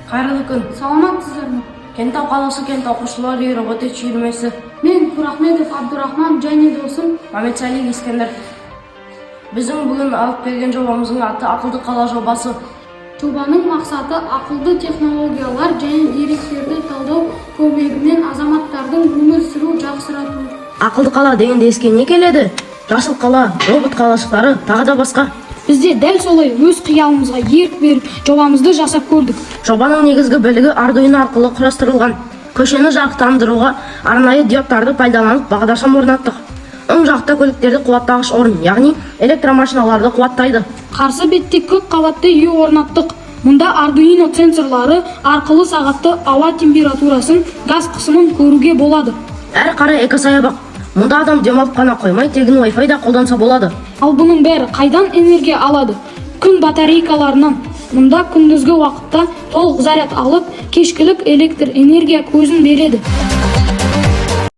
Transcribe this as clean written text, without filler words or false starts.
Кайрылуу күн. Саламатсыздарбы? Кенттау каласы кент окуучулар үйү робот чүйүрмөсү. Мен Курахметов Абдурахман және досум Мамедсалиев Искендер. Биздин бүгүн алып келген жобомуздун аты акылдуу кала жобасы. жобаның максаты акылдуу технологиялар және деректерди талдоо көмегинен азаматтардын өмүр сүрүү жакшыратуу. Акылдуу кала дегенде эске эмне келеди? Жашыл кала, робот калашыктары, тагы да башка. Бизде дәл солай өз кыялыбызга эрк берип жобамызды жасап көрдүк. Жобанын негизги бөлүгү Arduino аркылуу кураштырылган. Көчөнү жарыктандырууга арнайы диодтарды пайдаланып багдашым орнаттык. Оң жакта көлүктөрдү кубаттагыч орун, яғни электромашиналарды кубаттайды. Каршы бетте көп кабатты үй орнаттык. Мында Arduino сенсорлары аркылуу сагатты аба температурасын, газ кысымын көрүүгө болот. Ар кара эко саябак. Мында адам дем алып гана коймой, тегин Wi-Fi да колдонсо болот. Ал бунун баары кайдан энергия алады? Күн батарейкаларынан. Мында күндүзгү убакытта толук заряд алып, кечкилик электр энергия көзүн береді.